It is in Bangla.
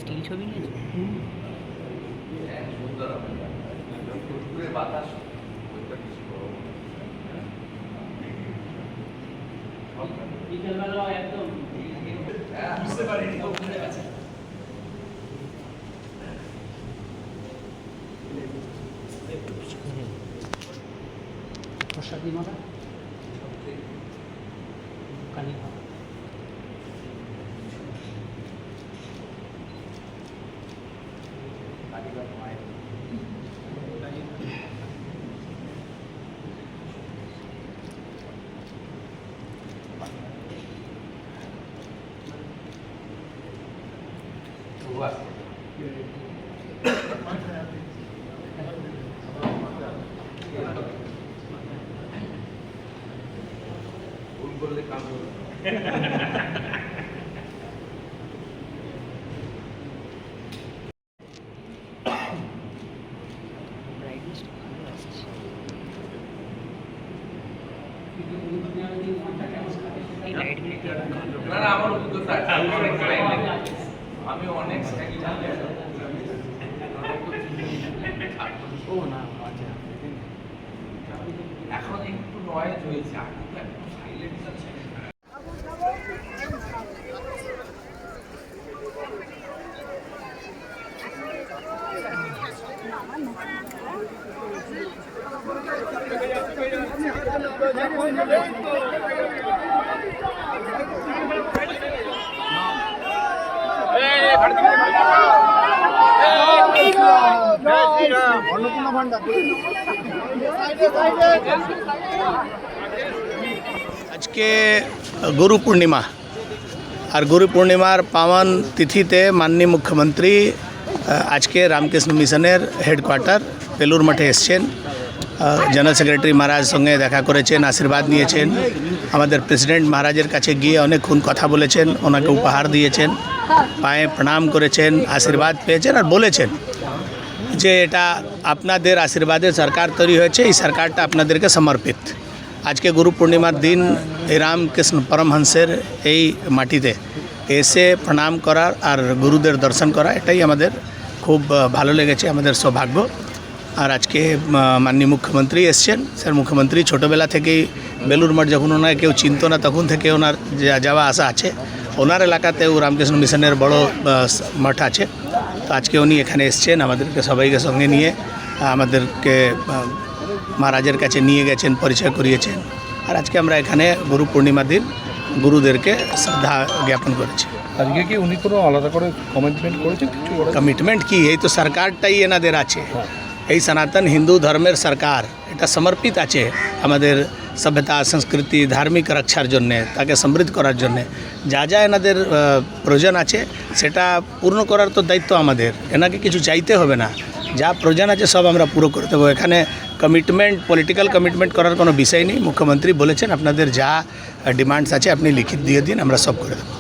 স্টিল ছবি নিয়েছে। প্রসাদী মারা কালী করলে কাজ হবে। না না আমার অভিজ্ঞতা আছে, আমি অনেক এখন একটু নয়েজ হয়েছে, আগে তো একটু সাইলেন্স আছে। আজকে গুরু পূর্ণিমা আর গুরু পূর্ণিমার পাওয়ান তিথিতে মাননীয় মুখ্যমন্ত্রী আজকে রামকৃষ্ণ মিশনের হেডকোয়ার্টার বেলুর মঠে এসছেন। জেনারেল সেক্রেটারি মহারাজ সঙ্গে দেখা করেছেন, আশীর্বাদ নিয়েছেন। আমাদের প্রেসিডেন্ট মহারাজের কাছে গিয়ে অনেকক্ষণ কথা বলেছেন, ওনাকে উপহার দিয়েছেন, পায়ে প্রণাম করেছেন, আশীর্বাদ পেয়েছেন আর বলেছেন যে এটা আপনাদের আশীর্বাদে সরকার তৈরি হয়েছে, এই সরকারটা আপনাদেরকে সমর্পিত। আজকে গুরু পূর্ণিমার দিন এই রামকৃষ্ণ পরমহংসের এই মাটিতে এসে প্রণাম করার আর গুরুদের দর্শন করা এটাই আমাদের খুব ভালো লেগেছে, আমাদের সৌভাগ্য। আর আজকে মাননীয় মুখ্যমন্ত্রী এসছেন। স্যার মুখ্যমন্ত্রী ছোটোবেলা থেকেই বেলুর মঠ যখন ওনার কেউ চিনত না তখন থেকে ওনার যাওয়া আসা আছে। ওনার এলাকাতেও রামকৃষ্ণ মিশনের বড় মঠ আছে, তো আজকে উনি এখানে এসছেন, আমাদেরকে সবাইকে সঙ্গে নিয়ে আমাদেরকে মহারাজের কাছে নিয়ে গেছেন, পরিচয় করিয়েছেন। আর আজকে আমরা এখানে গুরু পূর্ণিমার দিন গুরুদেরকে শ্রদ্ধা জ্ঞাপন করেছি। আজকে কি উনি কোনো আলাদা করে কমিটমেন্ট করেছেন? কমিটমেন্ট কি, এই তো সরকারটাই এনাদের আছে, এই সনাতন হিন্দু ধর্মের সরকার, এটা সমর্পিত আছে আমাদের সভ্যতা সংস্কৃতি ধার্মিক রক্ষার জন্যে, তাকে সমৃদ্ধ করার জন্যে যা যা এনাদের প্রয়োজন আছে সেটা পূর্ণ করার তো দায়িত্ব আমাদের। এনাকে কিছু চাইতে হবে না, যা প্রয়োজন আছে সব আমরা পুরো করে দেবো। এখানে কমিটমেন্ট, পলিটিক্যাল কমিটমেন্ট করার কোনো বিষয় নেই। মুখ্যমন্ত্রী বলেছেন আপনাদের যা ডিমান্ডস আছে আপনি লিখিত দিয়ে দিন, আমরা সব করে দেবো।